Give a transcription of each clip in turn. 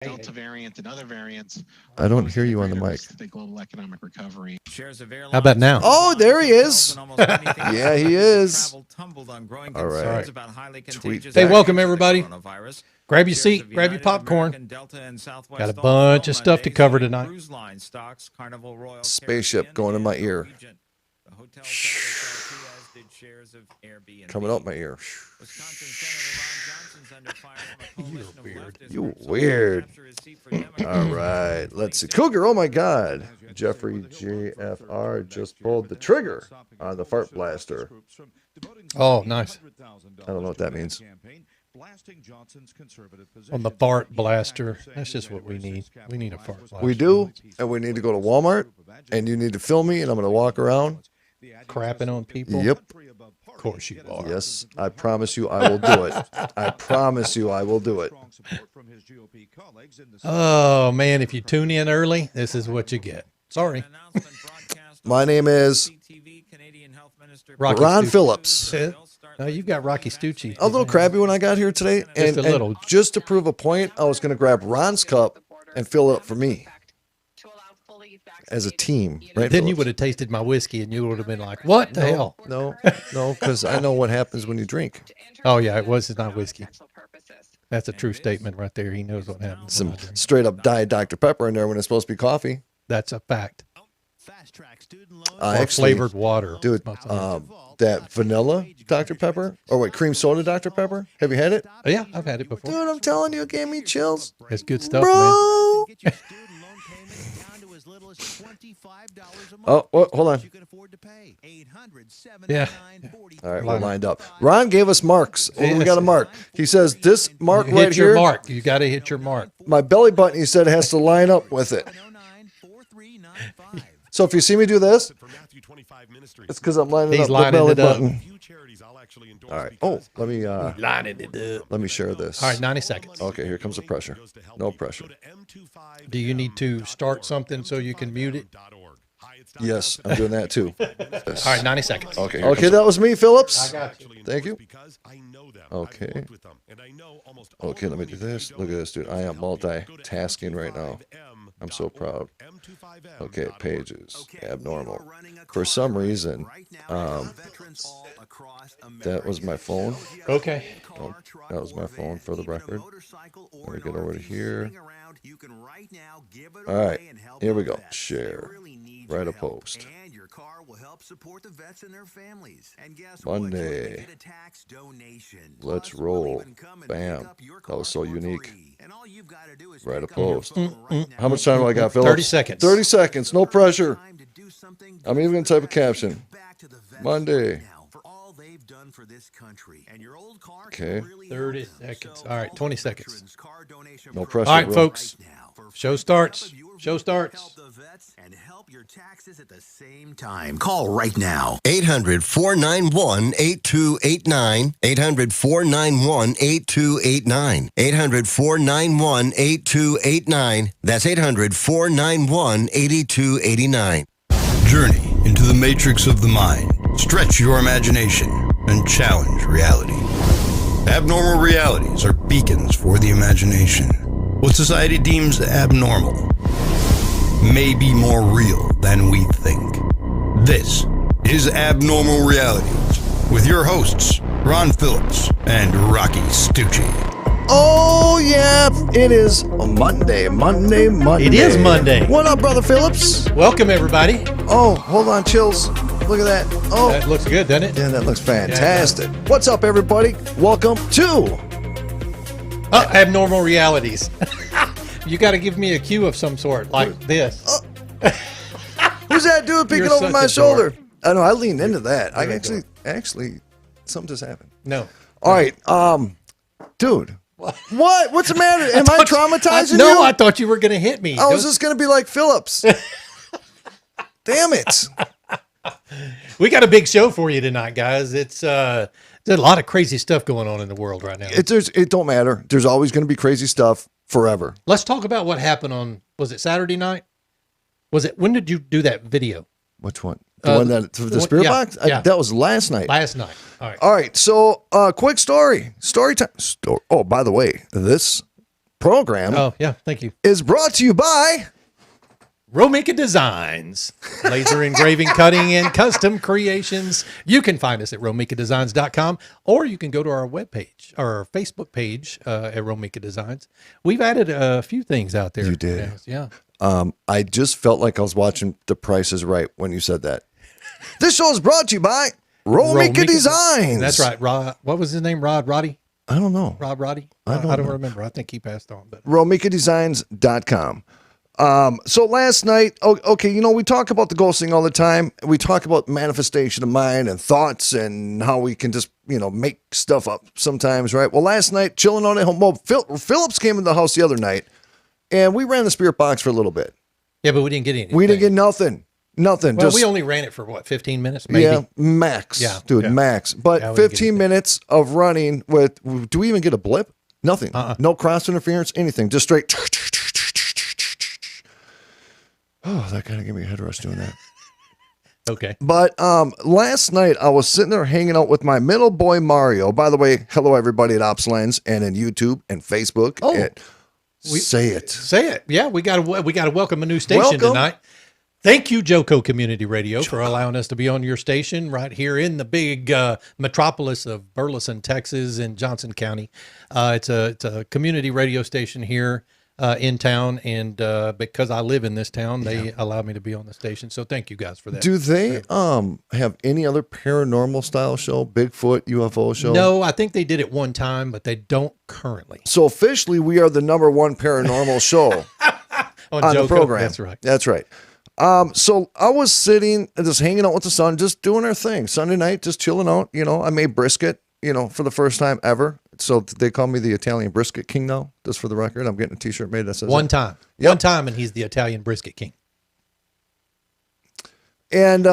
Delta variant and other variants. I don't hear you on the mic. The global economic recovery. How about now? Oh, there he is. Yeah, he is. All right. Tweet. Hey, welcome everybody. Grab your seat, grab your popcorn. Got a bunch of stuff to cover tonight. Spaceship going in my ear. Coming out my ear. You're weird. You weird. All right, let's see. Cougar, oh my God. Jeffrey JFR just pulled the trigger on the fart blaster. Oh, nice. I don't know what that means. On the fart blaster. That's just what we need. We need a fart blaster. We do, and we need to go to Walmart, and you need to film me, and I'm going to walk around. Crapping on people? Yep. Of course you are. Yes, I promise you I will do it. I promise you I will do it. Oh, man, if you tune in early, this is what you get. Sorry. My name is Ron Phillips. No, you've got Rocky Stucci. A little crabby when I got here today. And, Just a little. Just to prove a point, I was going to grab Ron's cup and fill it up for me. As a team, right? Then you would have tasted my whiskey and you would have been like, what the hell? No, because I know what happens when you drink. Oh, yeah, it's not whiskey. That's a true statement right there. He knows what happens. Some straight up Diet Dr. Pepper in there when it's supposed to be coffee. That's a fact. Actually, flavored water. Dude, that vanilla Dr. Pepper, or wait, cream soda Dr. Pepper. Have you had it? Oh, yeah, I've had it before. Dude, I'm telling you, it gave me chills. It's good stuff, bro. Man. Oh, hold on. Yeah. All right, we're lined up. Ron gave us marks. Oh, we got a mark. He says this mark you right hit your here. Mark. You got to hit your mark. My belly button, he said, has to line up with it. So if you see me do this, it's because I'm lining up the belly button. All right. Oh, let me share this. All right, 90 seconds. Okay, here comes the pressure. No pressure. Do you need to start something so you can mute it? Yes, I'm doing that too. Yes. All right, 90 seconds. Okay. Okay, that was me, Phillips. I got you. Thank you. Okay. Okay, let me do this. Look at this, dude. I am multitasking right now. I'm so proud. Okay, pages. Abnormal. For some reason, that was my phone. Okay. Oh, that was my phone for the record. Let me get over to here. All right, here we go. Share. Write a post. Monday. Let's roll. Bam. That was so unique. Write a post. How much time do I got, Phillips? 30 seconds. 30 seconds. No pressure. I'm even going to type a caption. Monday. Okay. 30 seconds. All right, 20 seconds. No pressure. All right, folks. Show starts. Show starts. And help your taxes at the same time. Call right now. 800-491-8289. 800-491-8289. 800-491-8289. That's 800-491-8289. Journey into the matrix of the mind. Stretch your imagination and challenge reality. Abnormal realities are beacons for the imagination. What society deems abnormal may be more real than we think. This is Abnormal Realities with your hosts, Ron Phillips and Rocky Stucci. Oh, yeah, it is Monday. It is Monday. What up, Brother Phillips? Welcome, everybody. Oh, hold on, chills. Look at that. Oh, that looks good, doesn't it? Yeah, that looks fantastic. What's up, everybody? Welcome to Abnormal Realities. You got to give me a cue of some sort, like this. Who's that dude peeking You're over my such a shoulder? I know, I leaned into that. I actually, something just happened. No. All right, dude. What? What's the matter? Am I traumatizing you? No, I thought you were going to hit me. I was just going to be like Phillips. Damn it. We got a big show for you tonight, guys. There's a lot of crazy stuff going on in the world right now. It don't matter. There's always going to be crazy stuff forever. Let's talk about what happened on, was it Saturday night? When did you do that video? Which one? The spirit box? Yeah. That was last night. All right. So, quick story. Story time. Oh, by the way, this program thank you. is brought to you by Romika Designs, laser engraving, cutting, and custom creations. You can find us at romikadesigns.com, or you can go to our webpage, our Facebook page at Romika Designs. We've added a few things out there. You did. Yeah. I just felt like I was watching The Price is Right when you said that. This show is brought to you by Romika Designs. That's right. What was his name? Roddy? I don't know. Roddy? I don't know. remember. I think he passed on. But RomikaDesigns.com. So last night, okay, we talk about the ghost thing all the time. We talk about manifestation of mind and thoughts and how we can just, make stuff up sometimes, right? Well, last night, chilling on at home. Well, Phillips came in the house the other night, and we ran the spirit box for a little bit. Yeah, but we didn't get anything. We didn't get nothing. Nothing. Well, we only ran it for 15 minutes, maybe? Yeah, max. Yeah, dude, max. But 15 minutes of running with, do we even get a blip? Nothing. No cross interference, anything. Just straight. Oh, that kind of gave me a head rush doing that. Okay. But last night I was sitting there hanging out with my middle boy Mario. By the way, hello everybody at Ops Lens and in YouTube and Facebook. Say it. Say it. Yeah, we got to welcome a new station tonight. Thank you, Joco Community Radio, for allowing us to be on your station right here in the big metropolis of Burleson, Texas, in Johnson County. It's a community radio station here in town, and because I live in this town, they allowed me to be on the station. So thank you guys for that. Do they have any other paranormal style show, Bigfoot, UFO show? No, I think they did it one time, but they don't currently. So officially, we are the #1 paranormal show on the program. That's right. That's right. So I was sitting and just hanging out with the son, just doing our thing. Sunday night, just chilling out. I made brisket, for the first time ever. So they call me the Italian brisket king now, just for the record. I'm getting a t-shirt made that says one time. Yep. One time, and he's the Italian brisket king. And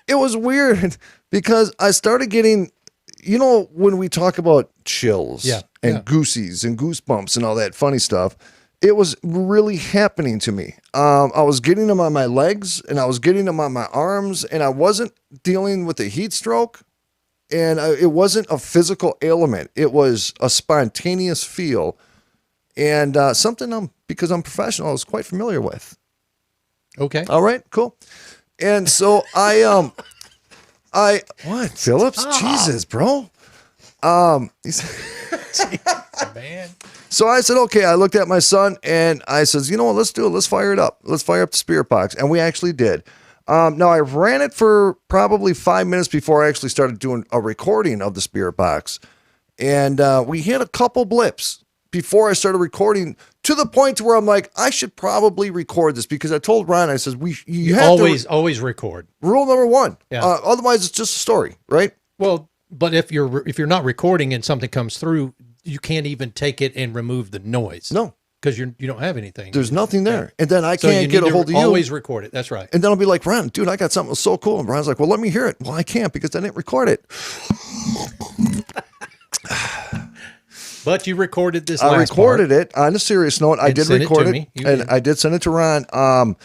it was weird because I started getting, when we talk about chills and goosies and goosebumps and all that funny stuff, it was really happening to me. I was getting them on my legs and I was getting them on my arms, and I wasn't dealing with a heat stroke. And it wasn't a physical ailment. It was a spontaneous feel. And something because I'm professional, I was quite familiar with. Okay. All right, cool. And so what? Phillips? Jesus, bro. Jesus, man. So I said, okay, I looked at my son and I says, you know what, let's do it. Let's fire it up. Let's fire up the spirit box. And we actually did. Now, I ran it for probably 5 minutes before I actually started doing a recording of the spirit box. And we hit a couple blips before I started recording, to the point where I'm like, I should probably record this, because I told Ron, I says, you have always record. Rule number 1. Yeah. Otherwise, it's just a story, right? Well, but if you're not recording and something comes through, you can't even take it and remove the noise. No. Because you don't have anything. There's nothing there. And then I can't get a hold of you. Always record it. That's right. And then I'll be like, Ron, dude, I got something so cool. And Ron's like, well, let me hear it. Well, I can't because I didn't record it. But you recorded this last I recorded it. On a serious note, I did record it. And I did send it to Ron.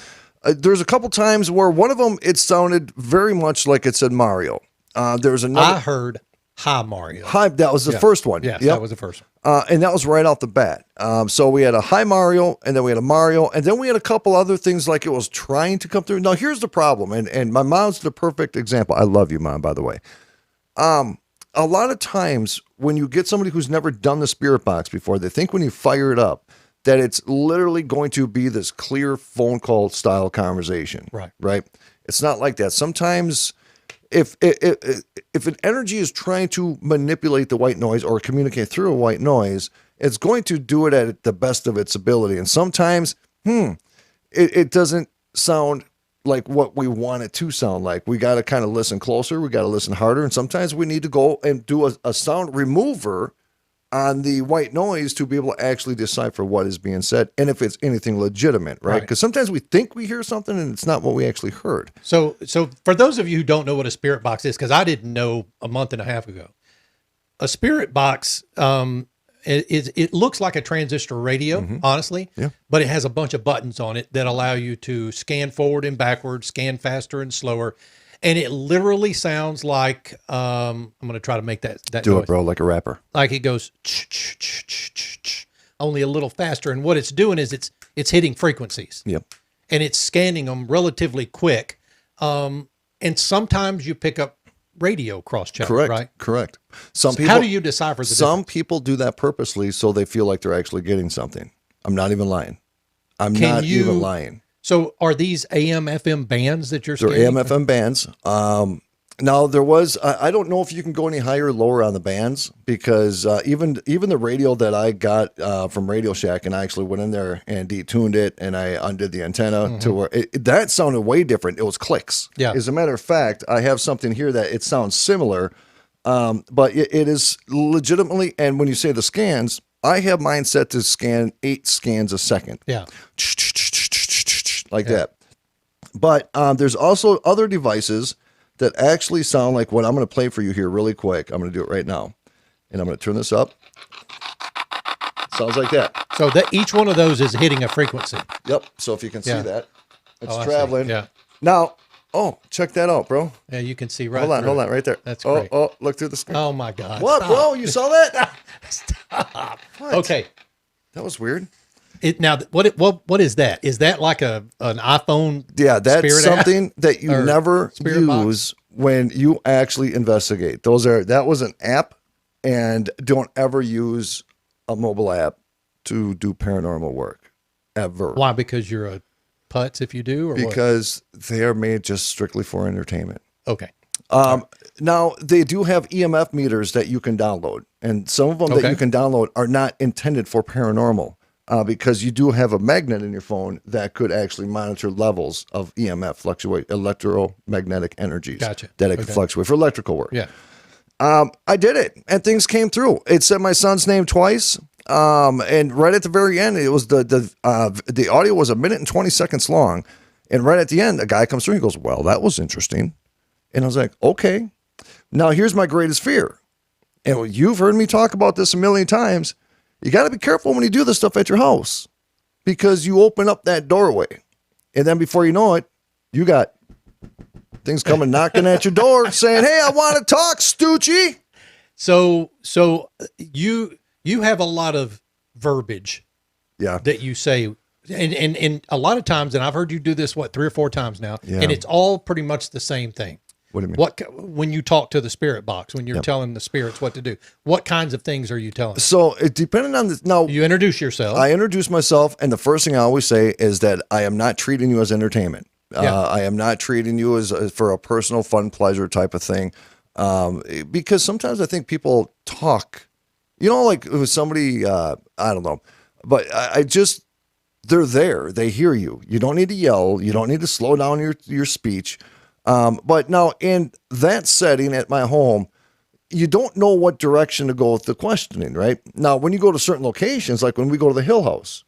There's a couple times where one of them, it sounded very much like it said Mario. There was another. I heard Hi Mario. Hi, that was the first one. Yes, that was the first one. And that was right off the bat. So we had a Hi Mario, and then we had a Mario, and then we had a couple other things like it was trying to come through. Now, here's the problem, and my mom's the perfect example. I love you, Mom, by the way. A lot of times when you get somebody who's never done the spirit box before, they think when you fire it up that it's literally going to be this clear phone call style conversation. Right? It's not like that. Sometimes if an energy is trying to manipulate the white noise or communicate through a white noise, it's going to do it at the best of its ability. And sometimes, it doesn't sound like what we want it to sound like. We got to kind of listen closer. We got to listen harder. And sometimes we need to go and do a sound remover on the white noise to be able to actually decipher what is being said and if it's anything legitimate, right? Because sometimes we think we hear something and it's not what we actually heard. So for those of you who don't know what a spirit box is, because I didn't know a month and a half ago, a spirit box it looks like a transistor radio, honestly, but it has a bunch of buttons on it that allow you to scan forward and backward, scan faster and slower. And it literally sounds like, I'm going to try to make that Do noise. it, bro, like a rapper. Like it goes only a little faster. And what it's doing is it's hitting frequencies. Yep. And it's scanning them relatively quick. And sometimes you pick up radio cross-check, Correct. right? Correct. How do you decipher the Some difference? people do that purposely so they feel like they're actually getting something. I'm not even lying. I'm not even lying. So are these AM, FM bands that you're They're scanning? AM, FM bands. Now there was, I don't know if you can go any higher or lower on the bands because even the radio that I got from Radio Shack, and I actually went in there and detuned it and I undid the antenna to where that sounded way different. It was clicks. Yeah. As a matter of fact, I have something here that it sounds similar, but it is legitimately, and when you say the scans, I have mine set to scan 8 scans a second. Yeah. Like that. But there's also other devices that actually sound like what I'm going to play for you here really quick. I'm going to do it right now. And I'm going to turn this up. Sounds like that. So that each one of those is hitting a frequency. Yep. So if you can see Yeah. that, it's I see. traveling. Yeah. Now, check that out, bro. Yeah, you can see right Hold through. on, right there. That's great. Look through the screen. Oh my God. What, Stop. bro? You saw that? Stop. What? Okay. That was weird. Now, what is that? Is that like an iPhone? Yeah, that's Spirit app? something that you Or never Spirit box? use when you actually investigate. That was an app, and don't ever use a mobile app to do paranormal work, ever. Why? Because you're a putz if you do, or what? Because they are made just strictly for entertainment. Okay. Now, they do have EMF meters that you can download, and some of them that Okay. you can download are not intended for paranormal. Because you do have a magnet in your phone that could actually monitor levels of EMF, electromagnetic energies. Gotcha. That it can Okay. fluctuate for electrical work. Yeah. I did it, and things came through. It said my son's name twice, and right at the very end, it was the audio was 1 minute and 20 seconds long, and right at the end, a guy comes through and he goes, "Well, that was interesting," and I was like, "Okay." Now here's my greatest fear, and you've heard me talk about this a million times. You got to be careful when you do this stuff at your house because you open up that doorway, and then before you know it, you got things coming knocking at your door saying, "Hey, I want to talk, Stucci." So you have a lot of verbiage Yeah. that you say, and a lot of times, and I've heard you do this 3 or 4 times now, Yeah. and it's all pretty much the same thing. What do you mean? When you talk to the spirit box, when you're telling the spirits what to do, what kinds of things are you telling them? So it depending on this. Now, You introduce yourself. I introduce myself, and the first thing I always say is that I am not treating you as entertainment. Yeah. I am not treating you as for a personal fun pleasure type of thing, because sometimes I think people talk, like it was somebody, I don't know, but I just, they're there, they hear you. You don't need to yell, you don't need to slow down your speech. But now in that setting at my home, you don't know what direction to go with the questioning, right? Now, when you go to certain locations, like when we go to the Hill House,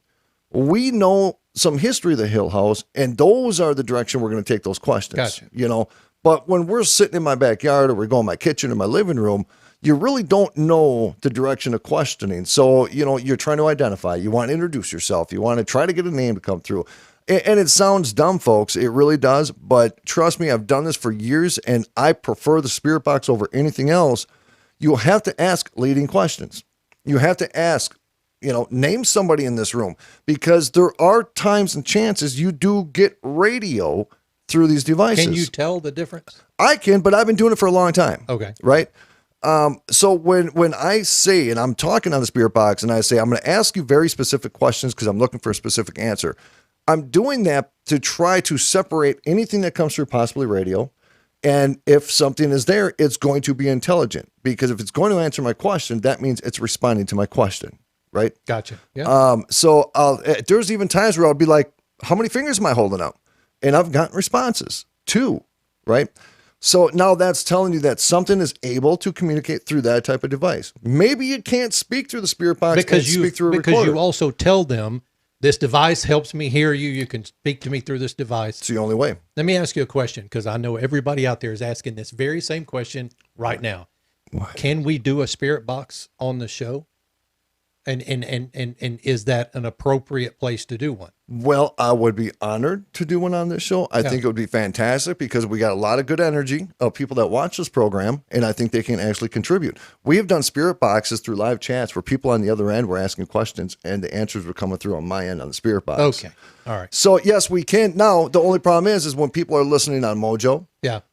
we know some history of the Hill House, and those are the direction we're going to take those questions. Gotcha. But when we're sitting in my backyard or we're going in my kitchen or my living room, you really don't know the direction of questioning. So, you're trying to identify, you want to introduce yourself, you want to try to get a name to come through. And it sounds dumb, folks. It really does. But trust me, I've done this for years, and I prefer the spirit box over anything else. You have to ask leading questions. You have to ask, name somebody in this room, because there are times and chances you do get radio through these devices. Can you tell the difference? I can, but I've been doing it for a long time. Okay. Right? So when I say, and I'm talking on the spirit box, and I say, I'm going to ask you very specific questions because I'm looking for a specific answer. I'm doing that to try to separate anything that comes through possibly radio. And if something is there, it's going to be intelligent, because if it's going to answer my question, that means it's responding to my question. Right. Gotcha. Yeah. So there's even times where I'll be like, how many fingers am I holding up? And I've gotten responses 2. Right. So now that's telling you that something is able to communicate through that type of device. Maybe you can't speak through the spirit box because speak through a because recorder. you also tell them, this device helps me hear you. You can speak to me through this device. It's the only way. Let me ask you a question, because I know everybody out there is asking this very same question right now. What? Can we do a spirit box on the show? And is that an appropriate place to do one? Well, I would be honored to do one on this show. I think it would be fantastic because we got a lot of good energy of people that watch this program, and I think they can actually contribute. We have done spirit boxes through live chats where people on the other end were asking questions, and the answers were coming through on my end on the spirit box. Okay. All right. So, yes, we can. Now, the only problem is when people are listening on Mojo,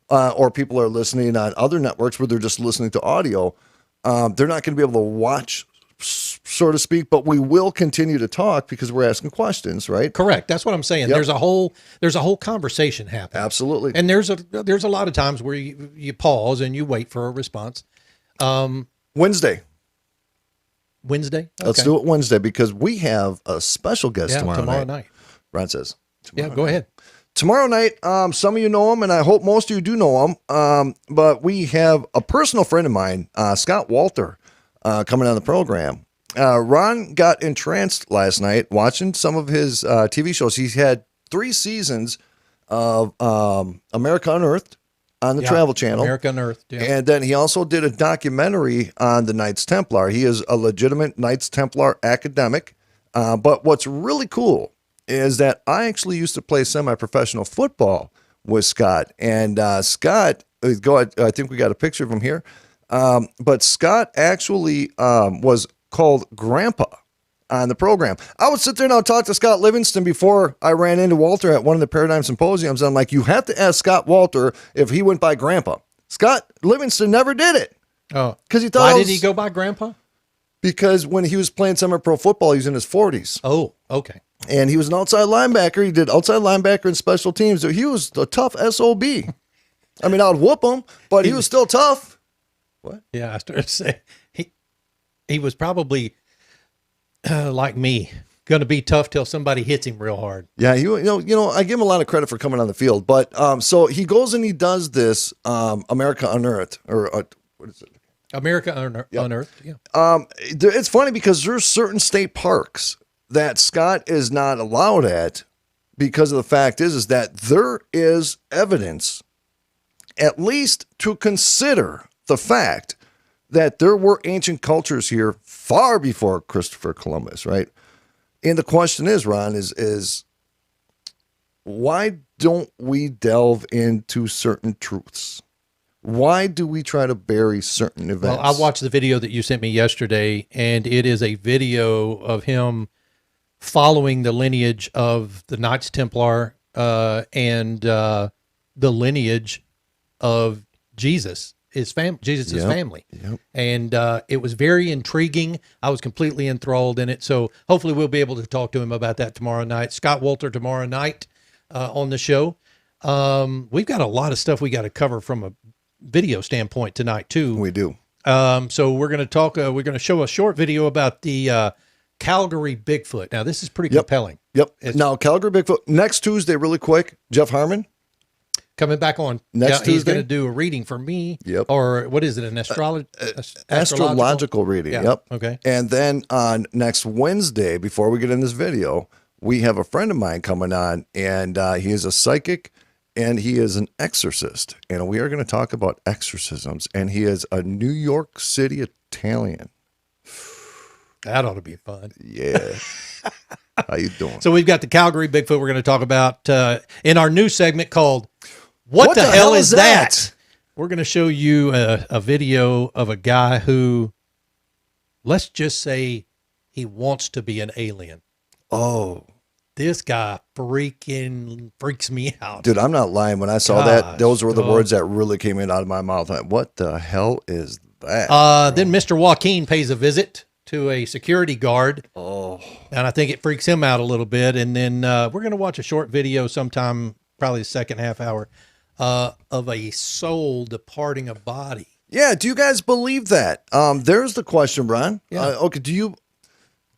or people are listening on other networks where they're just listening to audio, they're not going to be able to watch, so to speak, but we will continue to talk because we're asking questions, right? Correct. That's what I'm saying. There's a whole conversation happening. Absolutely. And there's a lot of times where you pause and you wait for a response. Wednesday. Okay. Let's do it Wednesday because we have a special guest tomorrow night. Ron says. Go ahead. Tomorrow night, some of you know him, and I hope most of you do know him. But we have a personal friend of mine, Scott Walter, coming on the program. Ron got entranced last night watching some of his TV shows. He's had 3 seasons of America Unearthed on the Travel Channel. America Unearthed, yeah. And then he also did a documentary on the Knights Templar. He is a legitimate Knights Templar academic. But what's really cool is that I actually used to play semi-professional football with Scott. And Scott, I think we got a picture of him here. But Scott actually was called Grandpa on the program. I would sit there and I'll talk to Scott Livingston before I ran into Walter at one of the Paradigm Symposiums. I'm like, you have to ask Scott Walter if he went by Grandpa. Scott Livingston never did it. Oh, because he thought. Why did he go by Grandpa? Because when he was playing semi-pro football, he was in his 40s. Oh, okay. And he was an outside linebacker. He did outside linebacker and special teams. So he was a tough SOB. I mean, I'd whoop him, but he was still tough. What? Yeah, I started to say he was probably like me, going to be tough till somebody hits him real hard. Yeah, you know, I give him a lot of credit for coming on the field, but so he goes and he does this America Unearthed, or what is it? America Unearthed. Yeah. It's funny because there's certain state parks that Scott is not allowed at because of the fact is that there is evidence, at least to consider the fact that there were ancient cultures here far before Christopher Columbus, right? And the question is, Ron, is why don't we delve into certain truths? Why do we try to bury certain events? Well, I watched the video that you sent me yesterday, and it is a video of him following the lineage of the Knights Templar and the lineage of Jesus. Jesus' family. Yep. And it was very intriguing. I was completely enthralled in it. So hopefully we'll be able to talk to him about that tomorrow night. Scott Walter tomorrow night on the show. We've got a lot of stuff we got to cover from a video standpoint tonight too. We do. So we're going to talk, we're going to show a short video about the Calgary Bigfoot. Now this is pretty compelling. Yep. Now Calgary Bigfoot next Tuesday, really quick, Jeff Harmon. Coming back on next Tuesday. He's going to do a reading for me. Yep. Or what is it? An astrological reading. Yeah. Yep. Okay. And then on next Wednesday, before we get in this video, we have a friend of mine coming on, and he is a psychic and he is an exorcist. And we are going to talk about exorcisms. And he is a New York City Italian. That ought to be fun. Yeah. How you doing? So we've got the Calgary Bigfoot we're going to talk about in our new segment called What the hell is that? We're going to show you a video of a guy who, let's just say, he wants to be an alien. Oh. This guy freaks me out. Dude, I'm not lying. When I saw that, those were the words that really came out of my mouth. Like, what the hell is that? Then Mr. Joaquin pays a visit to a security guard. Oh. And I think it freaks him out a little bit. And then we're going to watch a short video sometime, probably the second half hour, of a soul departing a body. Yeah. Do you guys believe that? There's the question, Brian. Yeah. Okay. Do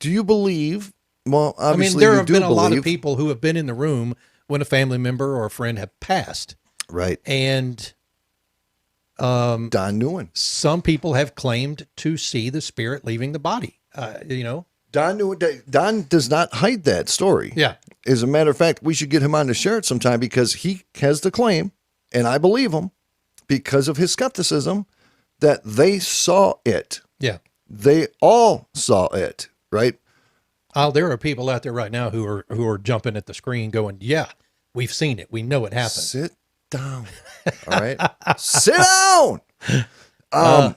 you believe? Well, obviously, I mean, there have been a believe. lot of people who have been in the room when a family member or a friend have passed. Right. And Don Newen. Some people have claimed to see the spirit leaving the body. Don Newen. Don does not hide that story. Yeah. As a matter of fact, we should get him on to share it sometime because he has the claim, and I believe him because of his skepticism, that they saw it. Yeah. They all saw it. right? Oh, there are people out there right now who are jumping at the screen going, yeah, we've seen it. We know it happened. Sit down. All right. Sit down.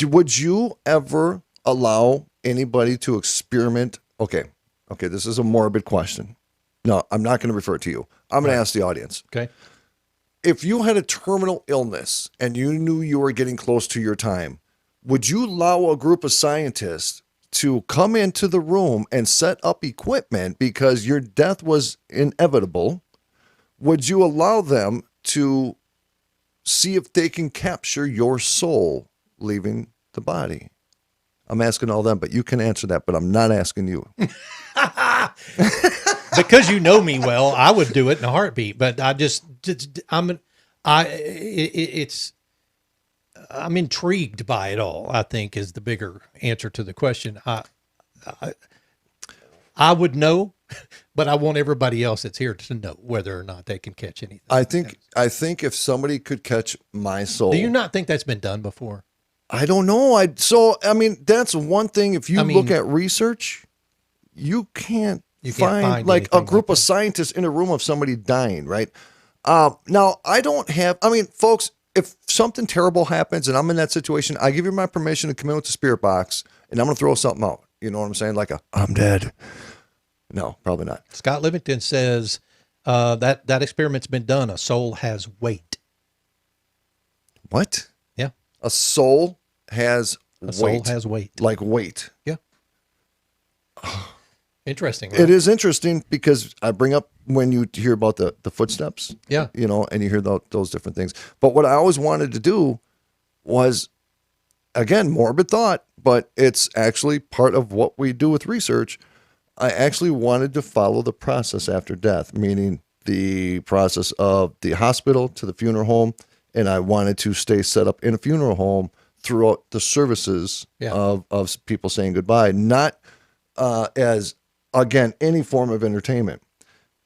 Would you ever allow anybody to experiment? Okay. This is a morbid question. No, I'm not going to refer it to you. I'm going to ask the audience. Okay. If you had a terminal illness and you knew you were getting close to your time, would you allow a group of scientists to come into the room and set up equipment because your death was inevitable? Would you allow them to see if they can capture your soul leaving the body? I'm asking all them, but you can answer that, but I'm not asking you. Because you know me well, I would do it in a heartbeat, but I'm intrigued by it all, I think, is the bigger answer to the question. I would know, but I want everybody else that's here to know whether or not they can catch anything. I think if somebody could catch my soul. Do you not think that's been done before? I don't know. That's one thing. If you look at research, you can't find like a group of scientists in a room of somebody dying, right? Now, folks, if something terrible happens and I'm in that situation, I give you my permission to come in with the spirit box and I'm going to throw something out. You know what I'm saying? Like I'm dead. No, probably not. Scott Livington says that experiment's been done. A soul has weight. What? Yeah. A soul has weight. Soul has weight. Like weight. Yeah. Interesting. Right? It is interesting because I bring up when you hear about the footsteps. Yeah. And you hear those different things. But what I always wanted to do was, again, morbid thought, but it's actually part of what we do with research. I actually wanted to follow the process after death, meaning the process of the hospital to the funeral home. And I wanted to stay set up in a funeral home throughout the services of people saying goodbye, not as, again, any form of entertainment.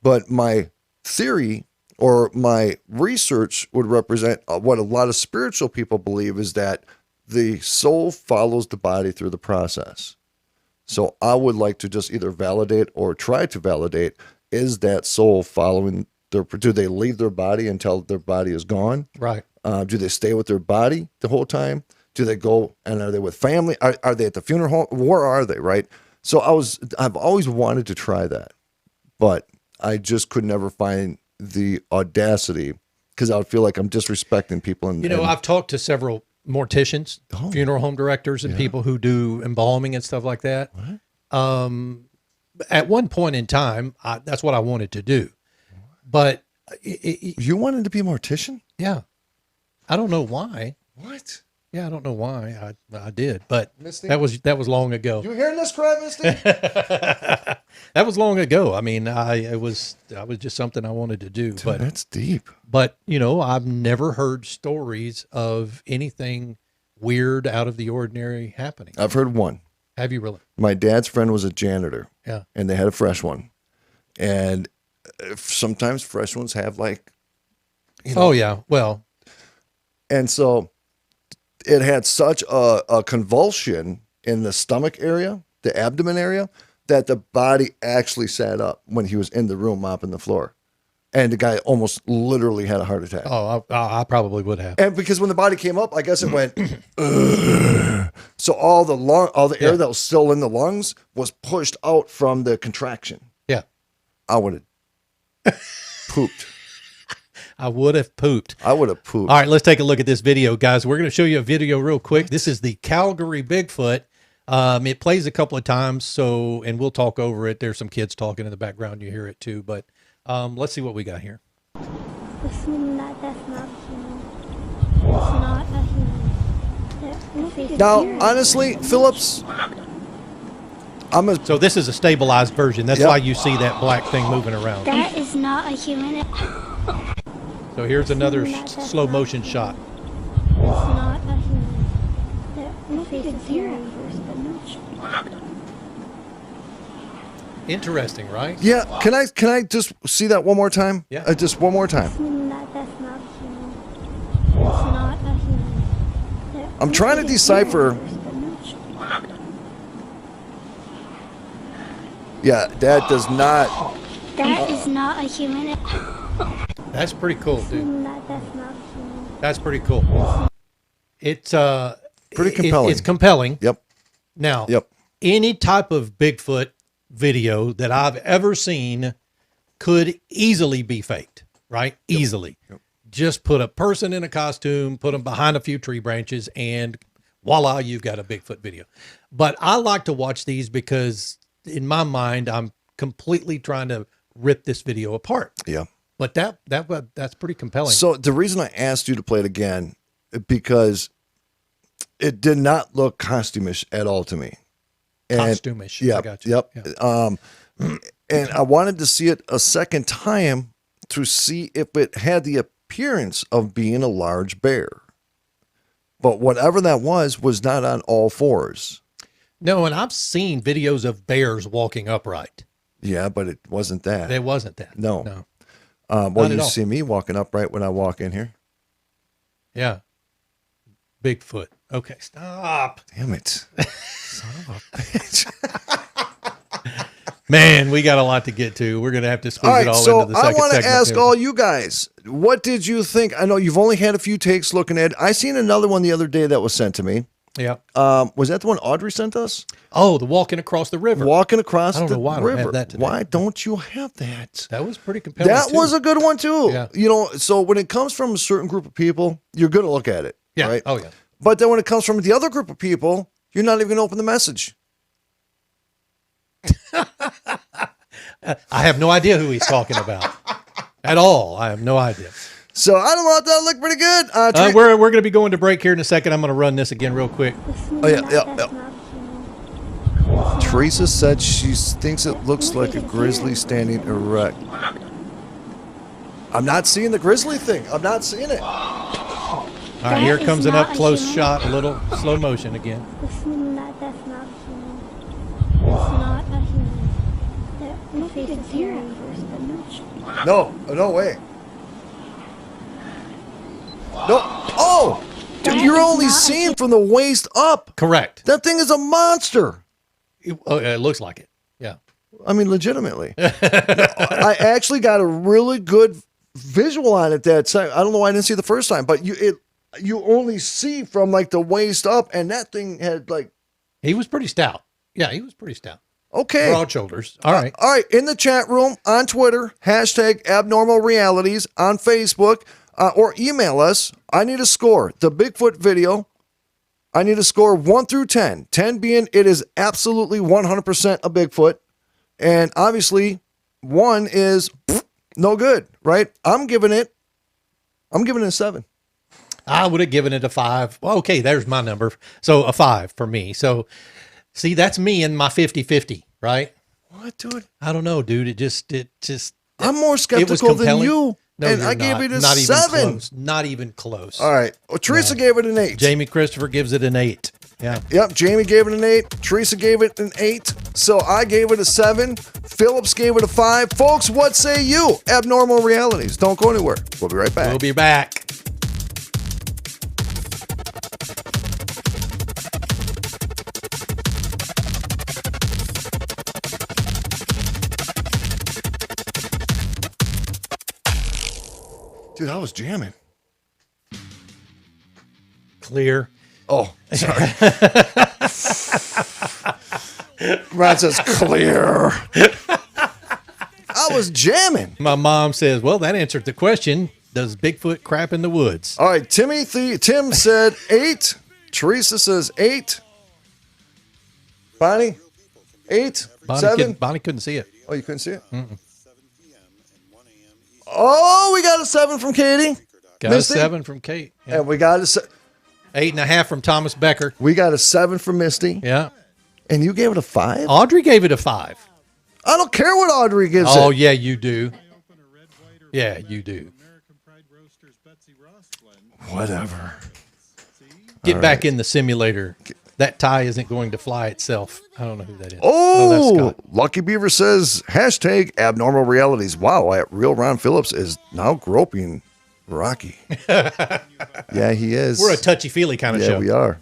But my theory or my research would represent what a lot of spiritual people believe is that the soul follows the body through the process. So I would like to just either validate or try to validate, is that soul following do they leave their body until their body is gone? Right. Do they stay with their body the whole time? Do they go and are they with family? Are they at the funeral home? Where are they? Right. So I've always wanted to try that, but I just could never find the audacity because I would feel like I'm disrespecting people. I've talked to several morticians, funeral home directors, and people who do embalming and stuff like that. What? At one point in time, that's what I wanted to do. But you wanted to be a mortician? Yeah. I don't know why. What? Yeah, I don't know why I did, but Misty? that was long ago. You hearing this crap, Misty? That was long ago. I mean, it was just something I wanted to do. Dude, but that's deep. But I've never heard stories of anything weird, out of the ordinary happening. I've heard one. Have you really? My dad's friend was a janitor. Yeah. And they had a fresh one, and sometimes fresh ones have like. Oh yeah, well. And so. It had such a convulsion in the stomach area, the abdomen area, that the body actually sat up when he was in the room mopping the floor. And the guy almost literally had a heart attack. Oh, I probably would have. And because when the body came up, I guess it went, so all the air that was still in the lungs was pushed out from the contraction. Yeah. I would have pooped. I would have pooped. I would have pooped. All right, let's take a look at this video, guys. We're going to show you a video real quick. This is the Calgary Bigfoot. It plays a couple of times, and we'll talk over it. There's some kids talking in the background. You hear it too, but let's see what we got here. That's not human. It's not a human. Now, honestly, Phillips, So this is a stabilized version. That's why you see that black thing moving around. That is not a human. So here's another slow motion shot. It's not a human. Interesting, right? yeah, can I just see that one more time? Yeah. Just one more time. That's not human. It's not a human. I'm trying to decipher. Yeah, that does not. That is not a human. That's pretty cool, dude. That's not human. That's pretty cool. It's Pretty compelling. It's compelling. Yep. Now, Yep. any type of Bigfoot video that I've ever seen could easily be faked, right? Easily. Yep. Just put a person in a costume, put them behind a few tree branches, and voila, you've got a Bigfoot video. But I like to watch these because in my mind, I'm completely trying to rip this video apart. Yeah. But that's pretty compelling. So the reason I asked you to play it again, because it did not look costumish at all to me. And, Costumish. Yeah. I got you. Yep. Yeah. And I wanted to see it a second time to see if it had the appearance of being a large bear. But whatever that was not on all fours. No, and I've seen videos of bears walking upright. Yeah, but it wasn't that. It wasn't that. No. No. Well, Not you at all. see me walking upright when I walk in here. Yeah. Bigfoot. Okay, stop. Damn it. Son of a bitch. Man, we got a lot to get to. We're going to have to squeeze All it right, all so into the I second want to segment ask here. all you guys, what did you think? I know you've only had a few takes looking at it. I seen another one the other day that was sent to me. Yeah. Was that the one Audrey sent us? Oh, the walking across the river. Walking across I don't the know why I don't have river. that today. Why don't you have that? That was pretty compelling. That too. was a good one too. Yeah. You know, so when it comes from a certain group of people, you're going to look at it. Yeah. Right? Oh, yeah. But then when it comes from the other group of people, you're not even going to open the message. I have no idea who he's talking about at all. I have no idea. So I don't know. That looked pretty good. We're going to be going to break here in a second. I'm going to run this again real quick. Oh, yeah, yeah. Teresa said she thinks it looks like a grizzly standing erect. I'm not seeing the grizzly thing. I'm not seeing it. All right, here That comes is an not up a close human. shot, a little slow motion again. That's not human. That's not a human. Their face is here first, but not. No way. No. Oh, dude, That you're is only not a seeing human. from the waist up. Correct. That thing is a monster. It looks like it. Yeah. I mean, legitimately. I actually got a really good visual on it that time. I don't know why I didn't see it the first time, but you only see from like the waist up, and that thing had like. He was pretty stout. Yeah, he was pretty stout. Okay. Broad shoulders. All right. All right. In the chat room, on Twitter, hashtag abnormal realities, on Facebook, or email us. I need a score. The Bigfoot video. I need a score 1 through 10. 10 being it is absolutely 100% a Bigfoot. And obviously, 1 is no good, right? I'm giving it a 7. I would have given it a 5. Well, okay, there's my number. So a 5 for me. So see, that's me in my 50-50, right? What, dude? I don't know, dude. It just I'm more it was skeptical than compelling. you. No, and you're I gave not. it a Not 7. Even close. Not even close. All right. Well, Teresa gave it an 8. Jamie Christopher gives it an 8. Yeah. Yep, Jamie gave it an 8. Teresa gave it an 8. So I gave it a 7. Phillips gave it a 5. Folks, what say you? Abnormal realities. Don't go anywhere. We'll be right back. We'll be back. Dude, I was jamming. Clear. Oh, sorry. Ron says clear. I was jamming. My mom says, well, that answered the question. Does Bigfoot crap in the woods? All right, Tim said 8. Teresa says 8. Bonnie, 8. 7. Bonnie couldn't see it. Oh, you couldn't see it? Oh, we got a 7 from Katie. Got Misty? a 7 from Kate. Yeah. And we got 8.5 from Thomas Becker. we got a 7 from Misty. Yeah. And you gave it a 5? Audrey gave it a 5. I don't care what Audrey gives Oh, it. yeah, you do. Yeah, you do. Whatever. Get back in the simulator. That tie isn't going to fly itself. I don't know who that is. that's Oh, Scott. Lucky Beaver says, hashtag abnormal realities. Wow, Real Ron Phillips is now groping Rocky. Yeah, he is. We're a touchy-feely kind of Yeah, show. we are.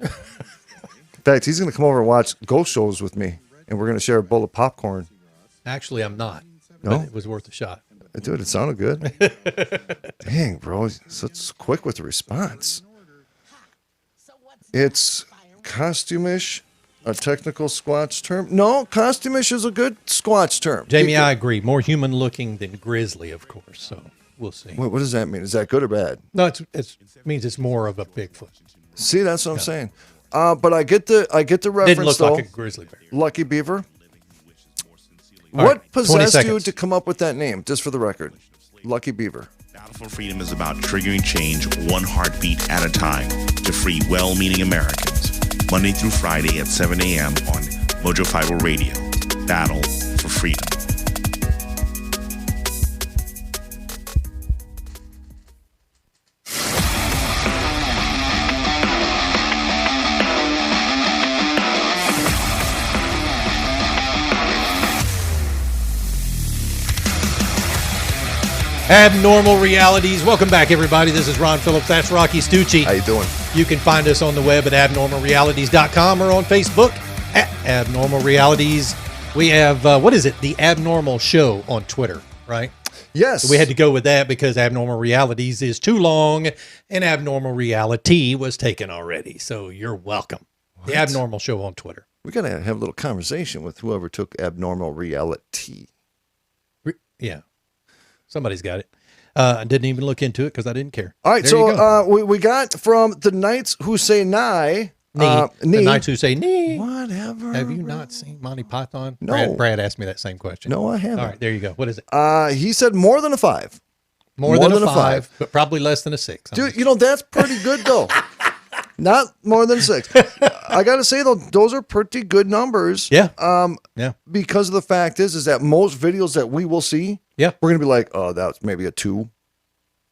In fact, he's going to come over and watch ghost shows with me and we're going to share a bowl of popcorn. Actually, I'm not. No? But it was worth a shot. Dude, it sounded good. Dang, bro. Such quick with the response. It's costumish, a technical Squatch term. No, costumish is a good Squatch term. Jamie, I agree. More human looking than grizzly, of course. So we'll see. Wait, what does that mean? Is that good or bad? No, it means it's more of a Bigfoot. See, that's what I'm saying. But I get the reference. Didn't look though. like a grizzly bear. Lucky Beaver. All What right, 20 possessed you seconds. to come up with that name? Just for the record, Lucky Beaver. Battle for Freedom is about triggering change one heartbeat at a time to free well-meaning Americans. Monday through Friday at 7 a.m. on Mojo 50 Radio. Battle for Freedom. Abnormal Realities. Welcome back, everybody. This is Ron Phillips. That's Rocky Stucci. How you doing? You can find us on the web at abnormalrealities.com or on Facebook at Abnormal Realities. We have, The Abnormal Show on Twitter, right? Yes. So we had to go with that because Abnormal Realities is too long and Abnormal Reality was taken already. So you're welcome. The Abnormal Show on Twitter. We got to have a little conversation with whoever took Abnormal Reality. Yeah. Somebody's got it. I didn't even look into it because I didn't care. All right, There you go. so we got from the Knights Who Say Nigh. The Knights Who Say Nee. Whatever. Have you not seen Monty Python? No. Brad asked me that same question. No, I haven't. All right, there you go. What is it? He said more than a 5. More than a 5, but probably less than a 6. Dude, that's pretty good, though. Not more than a 6. I got to say, though, those are pretty good numbers. Yeah. Yeah. Because of the fact is that most videos that we will see, yeah, we're going to be like, oh, that's maybe a 2.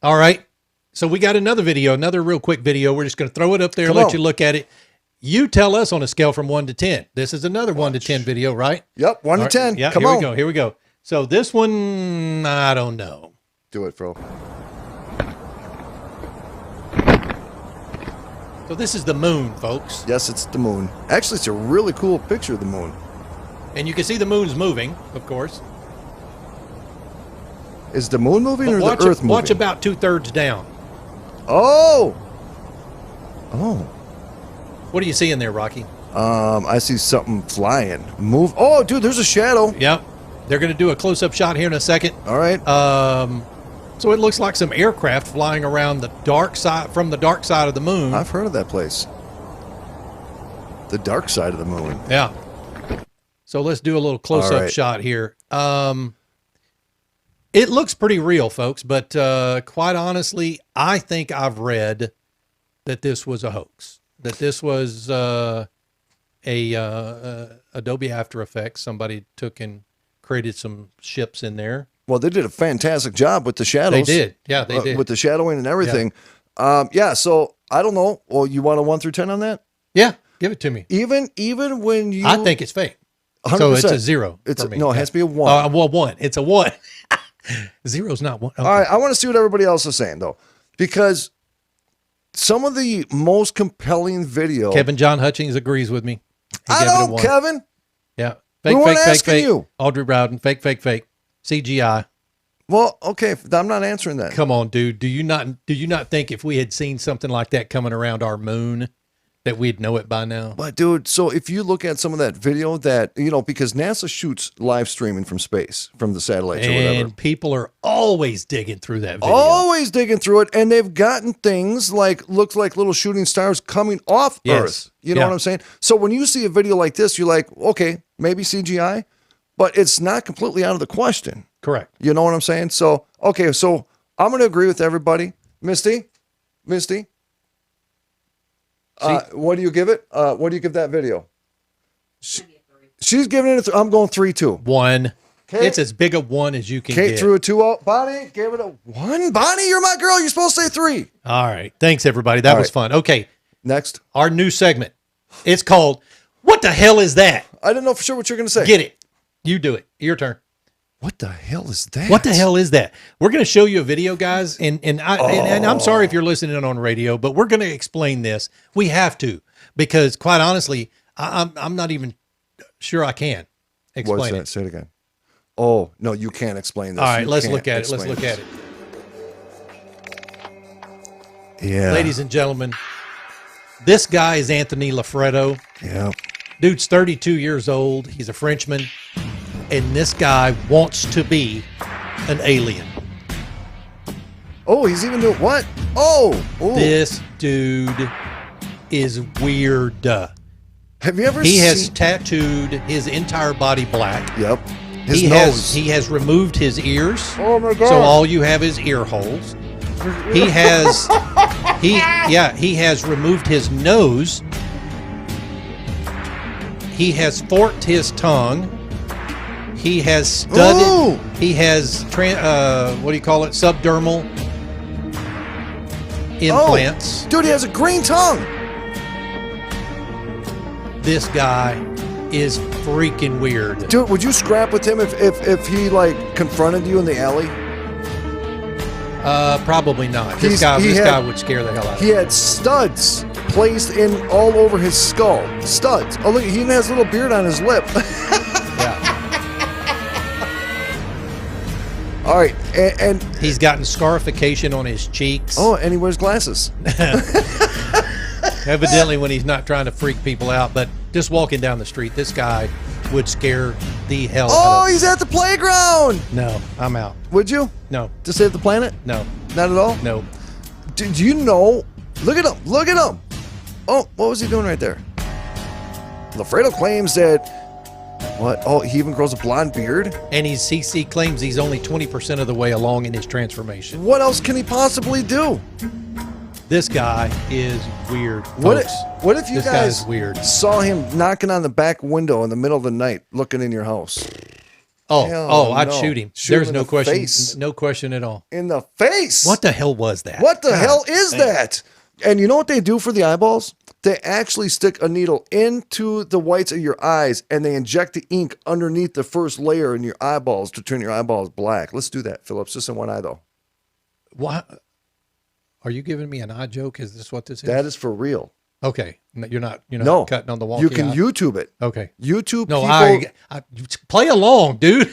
All right. So we got another video, another real quick video. We're just going to throw it up there and let you look at it. You tell us on a scale from 1 to 10. This is another 1 to 10 video, right? Yep, 1 to 10. Yeah, Come here on. we go. Here we go. So this one, I don't know. Do it, bro. So this is the moon, folks. Yes, it's the moon. Actually, it's a really cool picture of the moon. And you can see the moon's moving, of course. Is the moon moving or Watch the Earth moving? Watch about 2/3 down. Oh. Oh. What are you seeing there, Rocky? I see something flying. Move. Oh, dude, there's a shadow. Yep. They're going to do a close-up shot here in a second. All right. So it looks like some aircraft flying around the dark side, from the dark side of the moon. I've heard of that place. The dark side of the moon. Yeah. So let's do a little close-up All right. shot here. It looks pretty real, folks, but quite honestly, I think I've read that this was a hoax. That this was Adobe After Effects. Somebody took and created some ships in there. Well, they did a fantastic job with the shadows. They did. Yeah, they did. With the shadowing and everything. Yeah, so I don't know. Well, you want a 1 through 10 on that? Yeah, give it to me. Even when you... I think it's fake. 100%. So it's a 0 It's for me. No, it has to be a 1. Well, 1. It's a 1. 0's not 1. Okay. All right, I want to see what everybody else is saying, though. Because some of the most compelling video... Kevin John Hutchings agrees with me. He I gave it a don't, 1. Kevin. Yeah. We Fake, weren't fake, asking fake. you. Audrey Bowden. Fake, fake, fake. CGI. Well, okay, I'm not answering that. Come on, dude. Do you not think if we had seen something like that coming around our moon that we'd know it by now? But dude, so if you look at some of that video that, because NASA shoots live streaming from space, from the satellites or whatever. And people are always digging through that video. Always digging through it. And they've gotten things looks like little shooting stars coming off Yes. Earth. You know what I'm saying? So when you see a video like this, you're like, okay, maybe CGI, but it's not completely out of the question. Correct. You know what I'm saying? So, okay, so I'm going to agree with everybody. Misty, what do you give it? What do you give that video? She's giving it I'm going 3-2. 1. Okay. It's as big a 1 as you can Kate get. threw a 2 out. Bonnie gave it a 1. Bonnie, you're my girl. You're supposed to say 3. All right. Thanks, everybody. That was fun. Okay. Next. Our new segment. It's called, What the Hell Is That? I didn't know for sure what you're going to say. Get it. You do it. Your turn. What the hell is that? What the hell is that? We're going to show you a video, guys, and I'm sorry if you're listening on radio, but we're going to explain this. We have to, because quite honestly, I'm not even sure I can. Explain What's it. that? Say it again. Oh, no, you can't explain this. All right, You let's can't look at it. Let's explain look this. at it. Yeah. Ladies and gentlemen, this guy is Anthony Lafredo. Yeah. Dude's 32 years old. He's a Frenchman. And this guy wants to be an alien. Oh, he's even doing what? Oh. This dude is weird. Have you ever He seen... has tattooed his entire body black. Yep. His nose. He has removed his ears. Oh, my God. So all you have is ear holes. He has he has removed his nose. He has forked his tongue. He has studded. Ooh. He has what do you call it? Subdermal implants. Oh, dude, he has a green tongue. This guy is freaking weird. Dude, would you scrap with him if he like confronted you in the alley? Probably not. This Guy would scare the hell out of He had studs placed in all over his skull. Studs. Oh, look, he even has a little beard on his lip. Yeah. All right, and He's gotten scarification on his cheeks. oh, and he wears glasses. Evidently when he's not trying to freak people out, but just walking down the street, this guy would scare the hell out Oh, of he's at the playground. No, I'm out. Would you? No, To save the planet? no, Not at all? no. Did you know? Look at him. Look at him. Oh, what was he doing right there? Lafredo claims that. What? Oh, he even grows a blonde beard? And he claims he's only 20% of the way along in his transformation. What else can he possibly do? This guy is weird, What folks. what if you This guy guys is weird. saw him knocking on the back window in the middle of the night looking in your house? Hell I'd no. shoot him. Shoot him There's in no the question. face. No question at all. In the face. What the hell was that? What the God hell is dang. that? And you know what they do for the eyeballs? They actually stick a needle into the whites of your eyes and they inject the ink underneath the first layer in your eyeballs to turn your eyeballs black. Let's do that, Phillips. Just in one eye, though. What? Are you giving me an eye joke? Is this what this is? That is for real. Okay. No, you're not No. cutting on the wall. You can YouTube it. Okay. YouTube No, people. I play along, dude.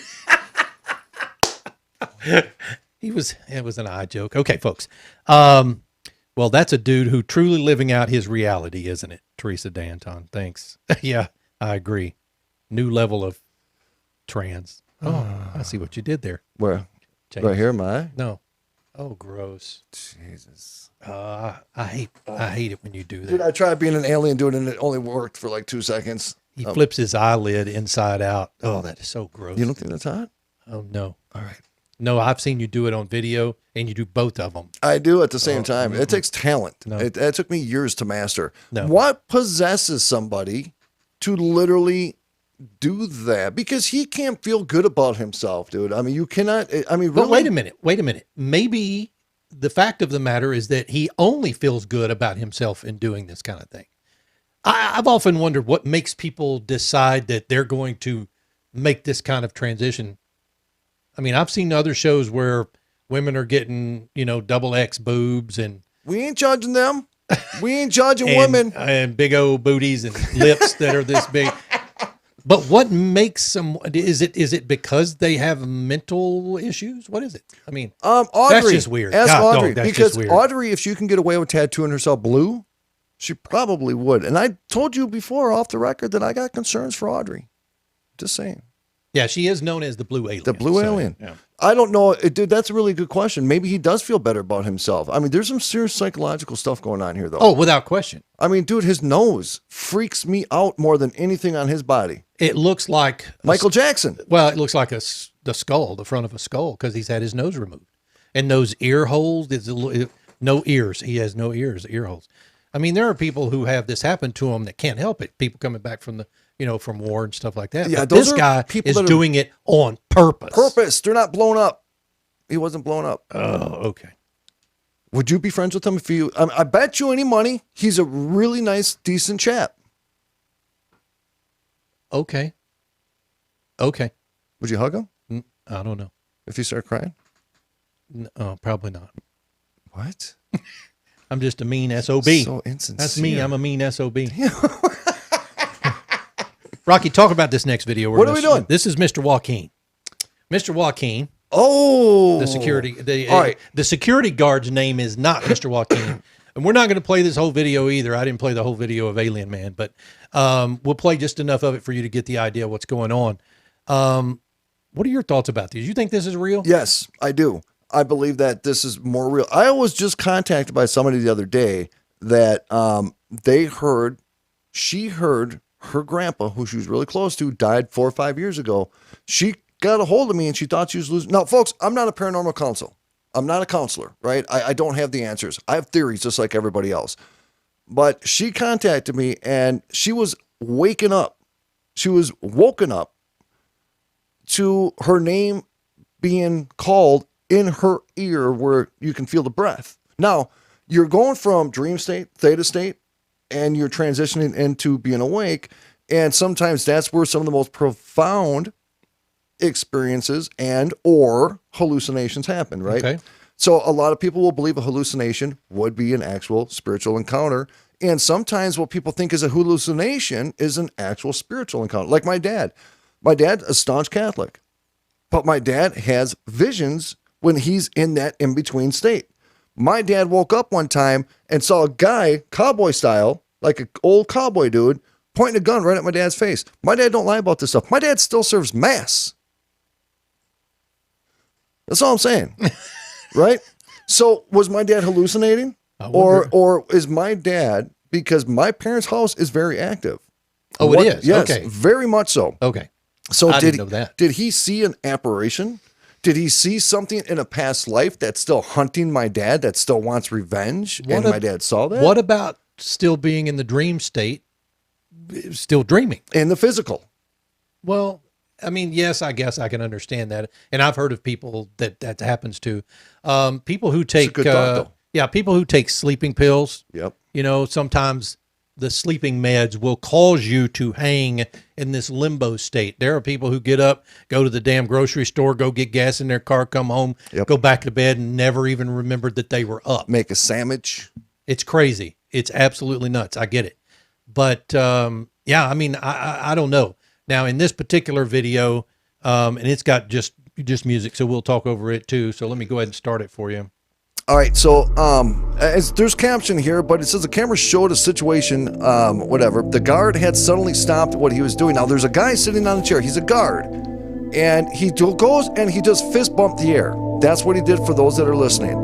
It was an eye joke. Okay, folks. Well, that's a dude who truly living out his reality, isn't it? Teresa Danton. Thanks. Yeah, I agree. New level of trans. Oh, I see what you did there. Where? Change. Right here, my. No. Oh, gross. Jesus. I hate it when you do that. Dude, I tried being an alien doing it and it only worked for like 2 seconds. He flips his eyelid inside out. Oh, that is so gross. You don't think that's hot? Oh, no. All right. No, I've seen you do it on video, and you do both of them. I do at the same time. It takes talent. No. It took me years to master. No. What possesses somebody to literally do that? Because he can't feel good about himself, dude. I mean, you cannot. I mean, really? But wait a minute. Maybe the fact of the matter is that he only feels good about himself in doing this kind of thing. I've often wondered what makes people decide that they're going to make this kind of transition. I mean, I've seen other shows where women are getting, double X boobs and We ain't judging them. We ain't judging and, women. and big old booties and lips that are this big. But what makes some? Is it because they have mental issues? What is it? I mean, Audrey, that's just weird. Ask God, Audrey, no, that's because just weird. Audrey, if she can get away with tattooing herself blue, she probably would. And I told you before off the record that I got concerns for Audrey. Just saying. Yeah, she is known as the blue alien. The blue alien. Yeah. I don't know. Dude, that's a really good question. Maybe he does feel better about himself. I mean, there's some serious psychological stuff going on here, though. Oh, without question. I mean, dude, his nose freaks me out more than anything on his body. It looks like Michael Jackson. Well, it looks like the skull, the front of a skull, because he's had his nose removed, and those ear holes. No ears. He has no ears. Ear holes. I mean, there are people who have this happen to them that can't help it. People coming back from from war and stuff like that. Yeah, but those this are guy people is that are- doing it on purpose. Purpose. They're not blown up. He wasn't blown up. Oh, okay. Would you be friends with him if you? I bet you any money he's a really nice, decent chap. Okay. Would you hug him I don't know. if he started crying? No, probably not. What? I'm just a mean SOB. So insincere. That's me. I'm a mean SOB. Rocky, talk about this next video. What are we doing? This is Mr. Joaquin. Mr. Joaquin. Oh, the security. All right. The security guard's name is not Mr. Joaquin, and we're not going to play this whole video either. I didn't play the whole video of Alien Man, but we'll play just enough of it for you to get the idea of what's going on. What are your thoughts about these? You think this is real? Yes, I do. I believe that this is more real. I was just contacted by somebody the other day that she heard her grandpa, who she was really close to, died 4 or 5 years ago. She got a hold of me and she thought she was losing. Now, folks, I'm not a paranormal counsel. I'm not a counselor, right? I don't have the answers. I have theories just like everybody else. But she contacted me and she was waking up. She was woken up to her name being called in her ear where you can feel the breath. Now, you're going from dream state, theta state, and you're transitioning into being awake. And sometimes that's where some of the most profound experiences and or hallucinations happen, right? Okay. So a lot of people will believe a hallucination would be an actual spiritual encounter. And sometimes what people think is a hallucination is an actual spiritual encounter. Like my dad. My dad is a staunch Catholic. But my dad has visions when he's in that in-between state. My dad woke up one time and saw a guy, cowboy style, like an old cowboy dude, pointing a gun right at my dad's face. My dad don't lie about this stuff. My dad still serves mass. That's all I'm saying. Right? So was my dad hallucinating? Or is my dad, because my parents' house is very active. Oh, it is? Yes, okay. Very much so. Okay. So I didn't know that. Did he see an apparition? Did he see something in a past life that's still hunting my dad, that still wants revenge? My dad saw that? What about still being in the dream state, still dreaming? In the physical. Well, I mean, yes, I guess I can understand that. And I've heard of people that happens to. People who take, good thought, though. People who take sleeping pills. Yep. You know, sometimes the sleeping meds will cause you to hang in this limbo state. There are people who get up, go to the damn grocery store, go get gas in their car, come home, go back to bed, and never even remembered that they were up. Make a sandwich. It's crazy. It's absolutely nuts. I get it. But, I mean, I don't know. Now, in this particular video, and it's got just music, so we'll talk over it too. So let me go ahead and start it for you. All right, so there's caption here, but it says the camera showed a situation, whatever. The guard had suddenly stopped what he was doing. Now, there's a guy sitting on a chair. He's a guard. And he goes and he just fist bumped the air. That's what he did for those that are listening.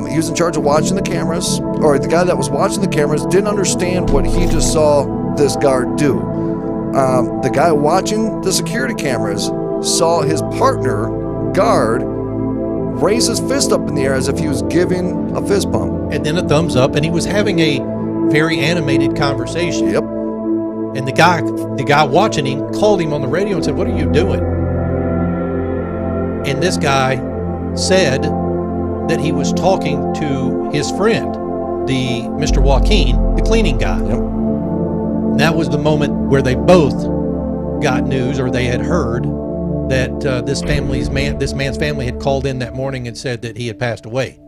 He was in charge of watching the cameras, or the guy that was watching the cameras didn't understand what he just saw this guard do. The guy watching the security cameras saw his partner, guard, raise his fist up in the air as if he was giving a fist bump. And then a thumbs up, and he was having a very animated conversation. Yep. And the guy watching him called him on the radio and said, "What are you doing?" And this guy said that he was talking to his friend, the Mr. Joaquin, the cleaning guy. Yep. And that was the moment where they both got news, or they had heard that this man's family had called in that morning and said that he had passed away.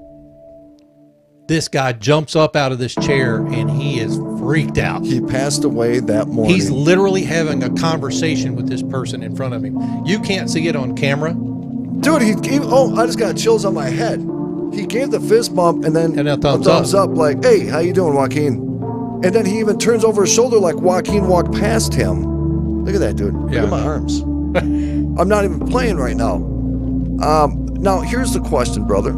This guy jumps up out of this chair and he is freaked out. He passed away that morning. He's literally having a conversation with this person in front of him. You can't see it on camera. Dude, I just got chills on my head. He gave the fist bump and then a thumbs up like, "Hey, how you doing, Joaquin?" And then he even turns over his shoulder like Joaquin walked past him. Look at that, dude. Look at my arms. I'm not even playing right now. Now, here's the question, brother.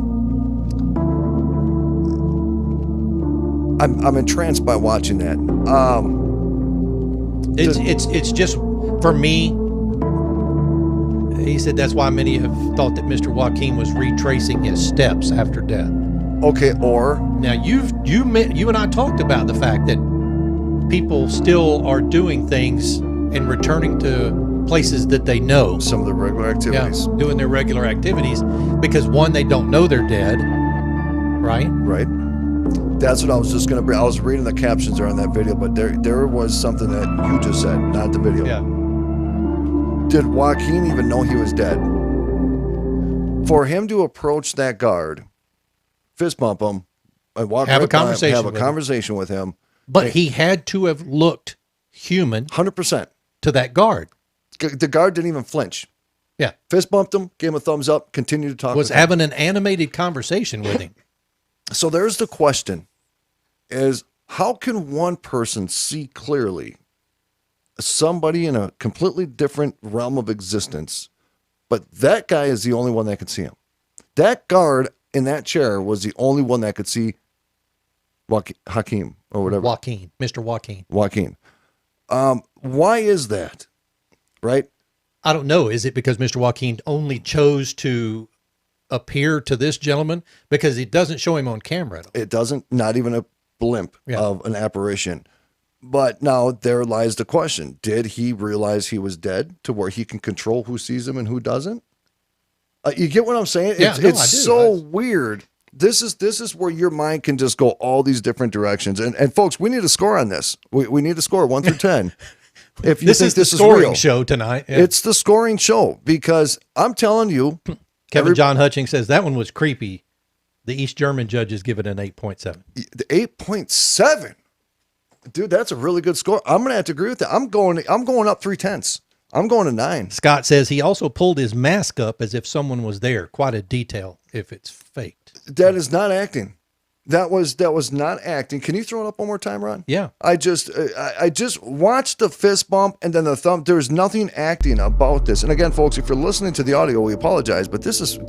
I'm entranced by watching that. It's just, for me, he said that's why many have thought that Mr. Joaquin was retracing his steps after death. Okay, or? Now, you and I talked about the fact that people still are doing things and returning to places that they know. Some of the regular activities. Yeah, doing their regular activities because, one, they don't know they're dead, right? Right. That's what I was just going to bring. I was reading the captions there on that video, but there was something that you just said, not the video. Yeah. Did Joaquin even know he was dead? For him to approach that guard, fist bump him, and walk have right a conversation, by him, have a conversation with him. But he had to have looked human. 100%. to that guard. The guard didn't even flinch. Yeah. Fist bumped him, gave him a thumbs up, continued to talk. Was having an animated conversation with him. So there's the question is, how can one person see clearly somebody in a completely different realm of existence, but that guy is the only one that could see him? That guard in that chair was the only one that could see Hakeem or whatever. Joaquin, Mr. Joaquin. Joaquin. Why is that? Right? I don't know. Is it because Mr. Joaquin only chose to appear to this gentleman? Because it doesn't show him on camera. It doesn't, not even a blimp of an apparition. But now there lies the question. Did he realize he was dead to where he can control who sees him and who doesn't? You get what I'm saying? It's so weird. This is where your mind can just go all these different directions. And folks, we need a score on this. We need a score 1 through 10. If you this think is the this scoring is real. show tonight. Yeah. It's the scoring show because I'm telling you. Kevin John Hutchings says that one was creepy. The East German judges give it an 8.7. The 8.7. Dude, that's a really good score. I'm going to have to agree with that. I'm going up 3/10. I'm going to 9. Scott says he also pulled his mask up as if someone was there. Quite a detail if it's faked. That is not acting. That was not acting. Can you throw it up one more time, Ron? Yeah. I just watched the fist bump and then the thumb. There's nothing acting about this. And again, folks, if you're listening to the audio, we apologize, but this is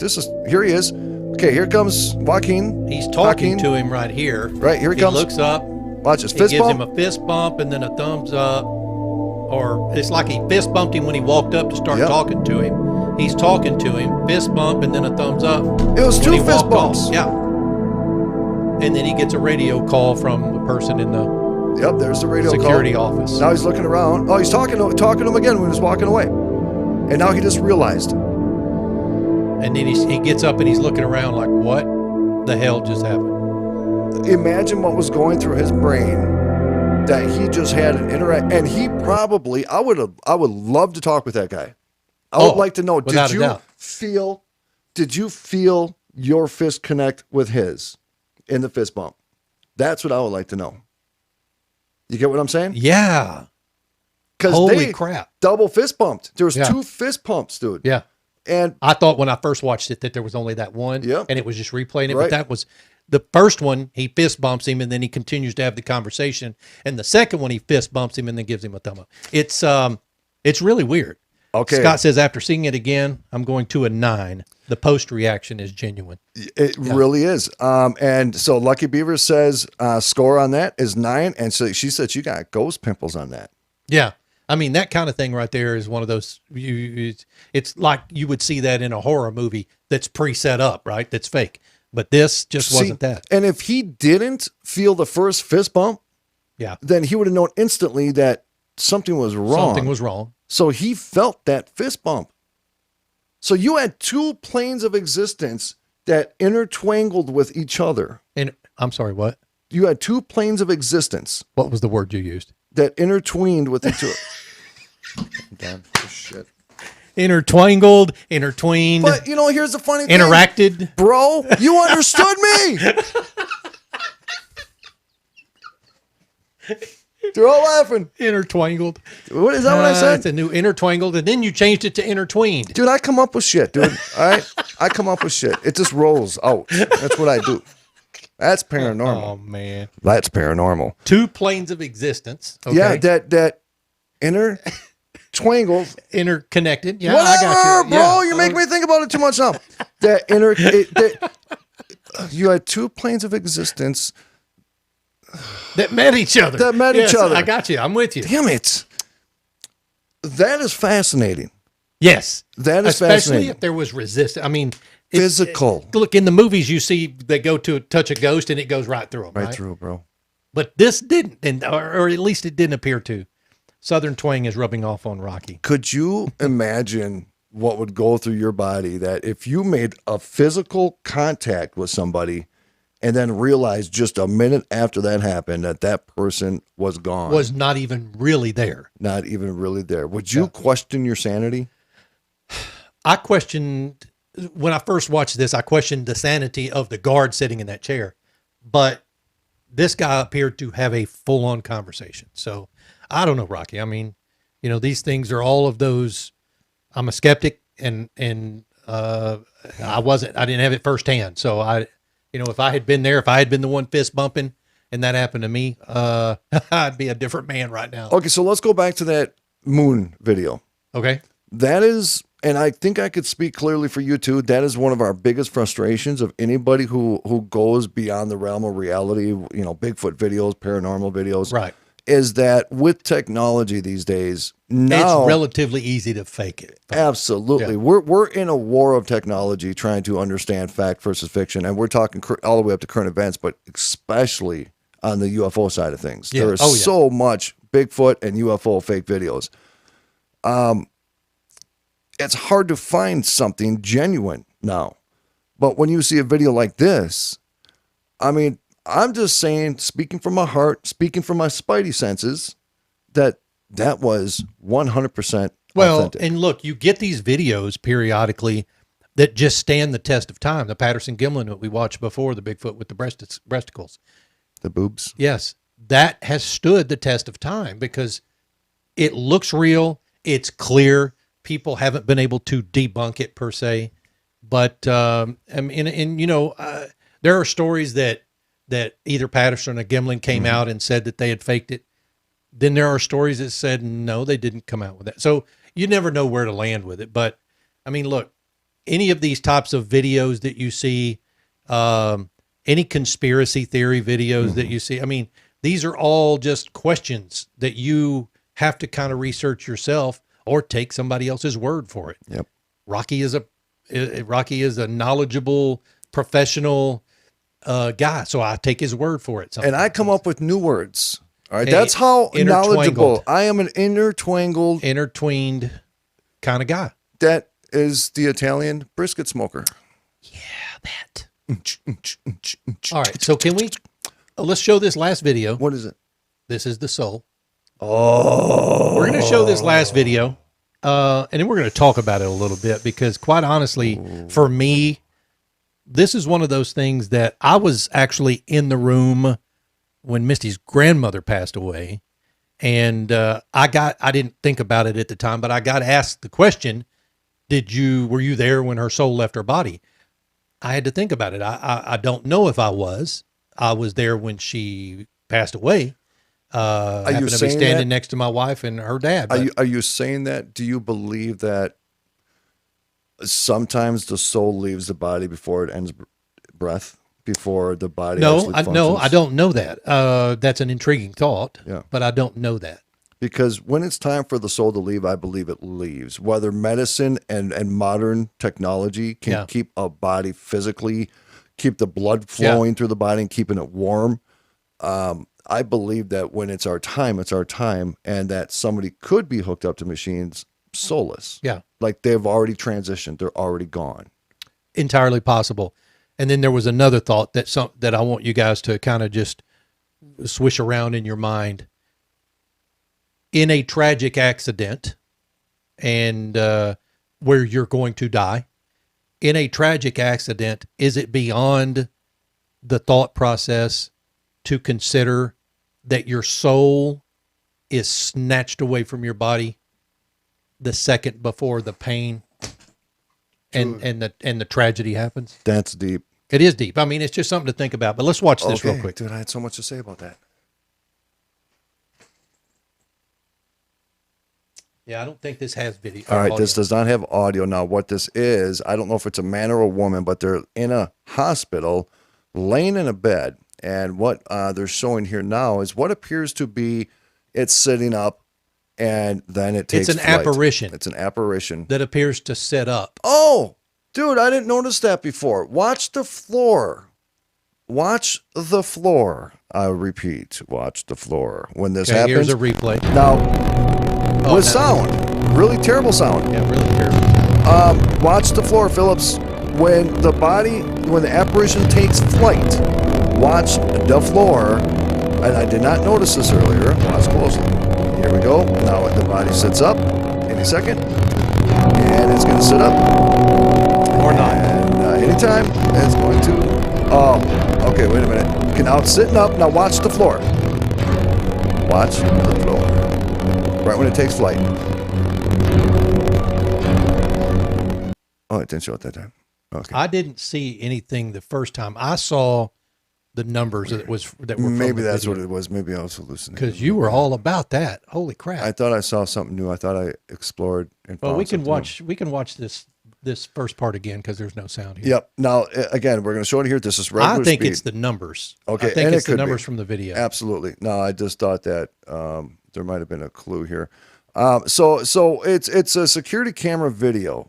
here he is. Okay, here comes Joaquin. He's talking to him right here. Right, here he comes. He looks up. Watch his fist bump. He gives bump. him a fist bump and then a thumbs up. Or it's like he fist bumped him when he walked up to start talking to him. He's talking to him, fist bump, and then a thumbs up. It was 2 fist bumps. Off. Yeah. And then he gets a radio call from the person in the there's the radio security call. office. Now he's looking around. Oh, he's talking to him again when he was walking away. And now he just realized. And then he gets up and he's looking around like, what the hell just happened? Imagine what was going through his brain that he just had an interact. And he probably, I would love to talk with that guy. I would like to know, did you feel your fist connect with his in the fist bump? That's what I would like to know. You get what I'm saying? Yeah. Because holy crap. Double fist bumped. There was 2 fist pumps, dude. Yeah. And I thought when I first watched it that there was only that one. Yep. And it was just replaying it. Right. But that was the first one, he fist bumps him and then he continues to have the conversation. And the second one, he fist bumps him and then gives him a thumb up. It's really weird. Okay. Scott says, after seeing it again, I'm going to a 9. The post reaction is genuine. It really is. And so Lucky Beaver says score on that is 9. And so she said she got ghost pimples on that. Yeah. I mean, that kind of thing right there is one of those, it's like you would see that in a horror movie that's pre-set up, right? That's fake. But this just wasn't that. And if he didn't feel the first fist bump, then he would have known instantly that something was wrong. Something was wrong. So he felt that fist bump. So you had 2 planes of existence that intertwangled with each other. And I'm sorry, what? You had 2 planes of existence. What was the word you used? That intertwined with each other. I'm done. Oh, shit. Intertwined. But here's the funny thing. Interacted. Bro, you understood me. They're all laughing. Intertwined. What is that what I said? It's a new intertwined, and then you changed it to intertwined. Dude, I come up with shit, dude. All right? I come up with shit. It just rolls out. That's what I do. That's paranormal. Oh, man. That's paranormal. 2 planes of existence. Okay. Yeah, that intertwingled. Interconnected. Yeah, Whatever, I got you. bro. Yeah. You're making me think about it too much now. You had 2 planes of existence that met each other. Each other. I got you. I'm with you. Damn it. That is fascinating. Yes. That is Especially fascinating. if there was resistance. I mean, physical. Look, in the movies you see they go to touch a ghost and it goes right through them. Right through, bro. But this didn't, or at least it didn't appear to. Southern twang is rubbing off on Rocky. Could you imagine what would go through your body that if you made a physical contact with somebody and then realized just a minute after that happened that person was gone? Was not even really there. Not even really there. Would you question your sanity? I questioned, when I first watched this, I questioned the sanity of the guard sitting in that chair. But this guy appeared to have a full-on conversation. So, I don't know, Rocky. I mean, these things are all of those. I'm a skeptic, and I didn't have it firsthand. So if I had been there, if I had been the one fist bumping and that happened to me, I'd be a different man right now. Okay, so let's go back to that moon video. Okay. That is, and I think I could speak clearly for you too, that is one of our biggest frustrations of anybody who goes beyond the realm of reality, Bigfoot videos, paranormal videos. Right. Is that with technology these days, now it's relatively easy to fake it. Absolutely. Yeah. We're in a war of technology trying to understand fact versus fiction, and we're talking all the way up to current events, but especially on the UFO side of things. Yeah. There is so much Bigfoot and UFO fake videos. It's hard to find something genuine now. But when you see a video like this, I mean, I'm just saying, speaking from my heart, speaking from my spidey senses, that was 100% authentic. And look, you get these videos periodically that just stand the test of time. The Patterson-Gimlin that we watched before, the Bigfoot with the breasticles. The boobs. Yes. That has stood the test of time because it looks real. It's clear. People haven't been able to debunk it per se. But, there are stories that either Patterson or Gimlin came out and said that they had faked it. Then there are stories that said, no, they didn't come out with that. So you never know where to land with it. But I mean, look, any of these types of videos that you see, any conspiracy theory videos that you see, I mean, these are all just questions that you have to kind of research yourself or take somebody else's word for it. Yep. Rocci is a knowledgeable, professional guy, so I take his word for it. And I come up with new words. All right, that's how knowledgeable I am. An intertwined kind of guy. That is the Italian brisket smoker. Yeah, that. All right, so can we? Let's show this last video. What is it? This is the soul. Oh, we're going to show this last video, and then we're going to talk about it a little bit because, quite honestly, for me, this is one of those things that I was actually in the room when Misty's grandmother passed away, and I didn't think about it at the time, but I got asked the question, were you there when her soul left her body? I had to think about it. I don't know if I was there when she passed away. I happened to be standing next to my wife and her dad. Are you saying that? Do you believe that sometimes the soul leaves the body before it ends breath? Before the body actually functions? No, I don't know that. That's an intriguing thought, but I don't know that. Because when it's time for the soul to leave, I believe it leaves. Whether medicine and modern technology can keep a body physically, keep the blood flowing through the body and keeping it warm, I believe that when it's our time, and that somebody could be hooked up to machines soulless. Yeah. Like they've already transitioned. They're already gone. Entirely possible. And then there was another thought that I want you guys to kind of just swish around in your mind. In a tragic accident and where you're going to die, in a tragic accident, is it beyond the thought process to consider that your soul is snatched away from your body the second before the pain and the tragedy happens? That's deep. It is deep. I mean, it's just something to think about. But let's watch this real quick. Dude, I had so much to say about that. Yeah, I don't think this has video. All right, this does not have audio. Now, what this is, I don't know if it's a man or a woman, but they're in a hospital, laying in a bed. And what they're showing here now is what appears to be it's sitting up, and then it takes It's an flight. apparition. It's an apparition. That appears to sit up. Oh, dude, I didn't notice that before. Watch the floor. Watch the floor. I repeat, watch the floor. When this happens. Here's a replay. Now, with sound. Really terrible sound. Yeah, really terrible. Watch the floor, Phillips. When the apparition takes flight, watch the floor. And I did not notice this earlier. Watch closely. Here we go. Now the body sits up any second. And it's going to sit up. Or not. And anytime it's going to. Oh, okay, wait a minute. Now it's sitting up. Now watch the floor. Watch the floor. right when it takes flight. Oh, it didn't show it that time. Okay. I didn't see anything the first time. I saw the numbers that were from Maybe the that's video. what it was. Maybe I was hallucinating. Because you were all about that. Holy crap! I thought I saw something new. I thought I explored. And Well, found we can something watch. We can watch this first part again because there's no sound new. here. Yep. Now again, we're going to show it here. This is regular I think speed. it's the numbers. Okay, I think and it's it the could numbers be. from the video. Absolutely. No, I just thought that there might have been a clue here. So it's a security camera video,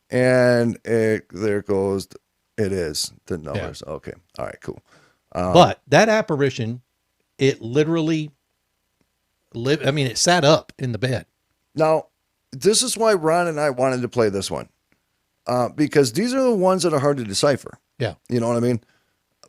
and there goes. It is the numbers. Yeah. Okay. All right. Cool. But that apparition, it literally lived. I mean, it sat up in the bed. Now, this is why Ron and I wanted to play this one, because these are the ones that are hard to decipher. Yeah. You know what I mean?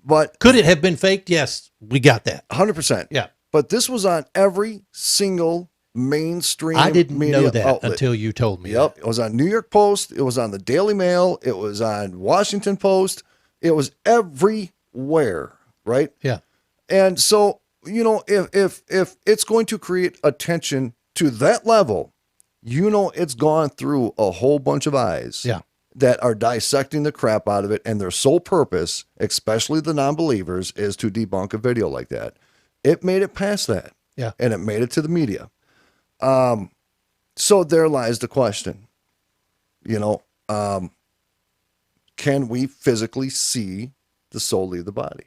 But could it have been faked? Yes, we got that. 100%. Yeah. But this was on every single mainstream I didn't media know that outlet. until you told me. Yep. That. It was on New York Post. It was on the Daily Mail. It was on Washington Post. It was everywhere. Right? Yeah. And so, you know, if it's going to create attention to that level, you know, it's gone through a whole bunch of eyes. Yeah. That are dissecting the crap out of it, and their sole purpose, especially the non-believers, is to debunk a video like that. It made it past that. Yeah. And it made it to the media. So there lies the question. You know, can we physically see the soul leave the body?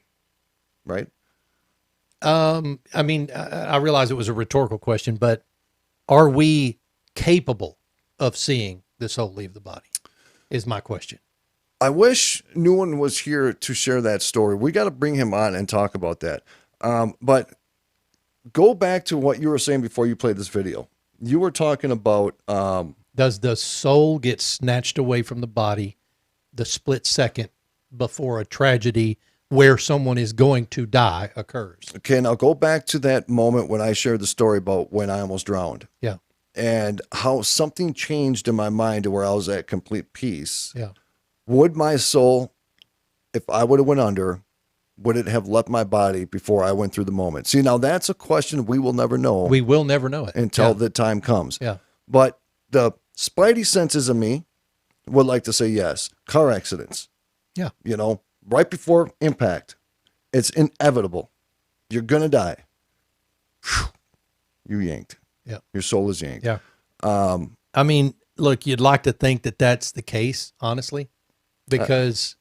Right? I mean, I realize it was a rhetorical question, but are we capable of seeing the soul leave the body? Is my question. I wish Newen was here to share that story. We got to bring him on and talk about that. But go back to what you were saying before you played this video. You were talking about... does the soul get snatched away from the body the split second before a tragedy where someone is going to die occurs? Okay, now go back to that moment when I shared the story about when I almost drowned. Yeah. And how something changed in my mind to where I was at complete peace. Yeah. Would my soul, if I would have went under, would it have left my body before I went through the moment? See, now that's a question we will never know. We will never know it. Until the time comes. Yeah. But the spidey senses of me would like to say yes. Car accidents. Yeah. You know, right before impact. It's inevitable. You're going to die. Whew. You yanked. Yeah. Your soul is yanked. Yeah. I mean, look, you'd like to think that that's the case, honestly, because,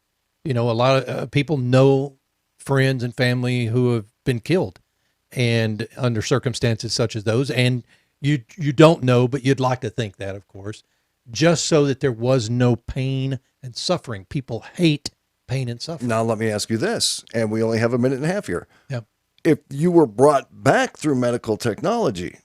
you know, a lot of people know friends and family who have been killed and under circumstances such as those. And you don't know, but you'd like to think that, of course, just so that there was no pain and suffering. People hate pain and suffering. Now, let me ask you this, and we only have a minute and a half here. Yeah. If you were brought back through medical technology,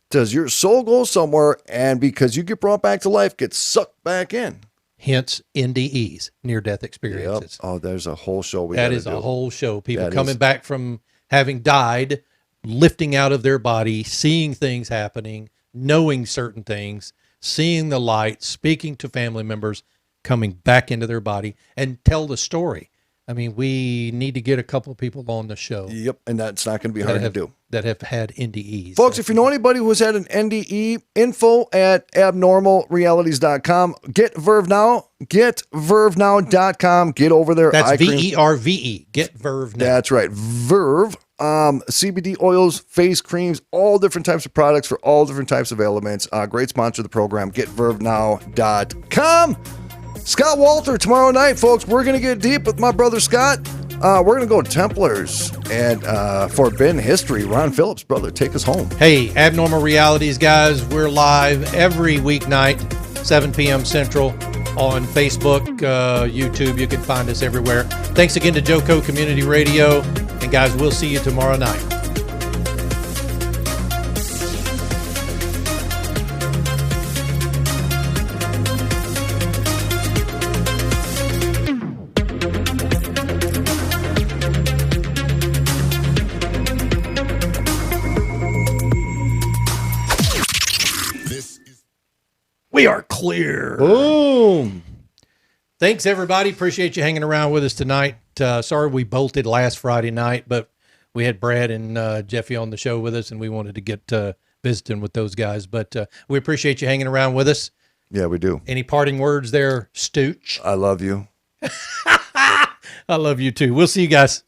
does your soul go somewhere and because you get brought back to life, get sucked back in? Hence NDEs, near-death experiences. Yep. Oh, there's a whole show. That is a whole show. People coming back from having died, lifting out of their body, seeing things happening, knowing certain things, seeing the light, speaking to family members, coming back into their body and tell the story. I mean, we need to get a couple of people on the show. Yep, and that's not going to be hard to do. That have had NDEs. Folks, if you know anybody who's had an NDE, info at abnormalrealities.com. Get Verve now. GetVerveNow.com. Get over there. That's VERVE. Get Verve now. That's right. Verve. CBD oils, face creams, all different types of products for all different types of ailments. Great sponsor of the program. GetVerveNow.com. Scott Walter tomorrow night, folks. We're going to get deep with my brother Scott. We're going to go Templars and Forbidden History. Ron Phillips, brother, take us home. Hey, Abnormal Realities, guys. We're live every weeknight, 7 p.m. Central on Facebook, YouTube. You can find us everywhere. Thanks again to Joco Community Radio. And, guys, we'll see you tomorrow night. We are clear. Boom. Thanks, everybody. Appreciate you hanging around with us tonight. Sorry we bolted last Friday night, but we had Brad and Jeffy on the show with us, and we wanted to get visiting with those guys. But we appreciate you hanging around with us. Yeah, we do. Any parting words there, Stucci? I love you. I love you too. We'll see you guys.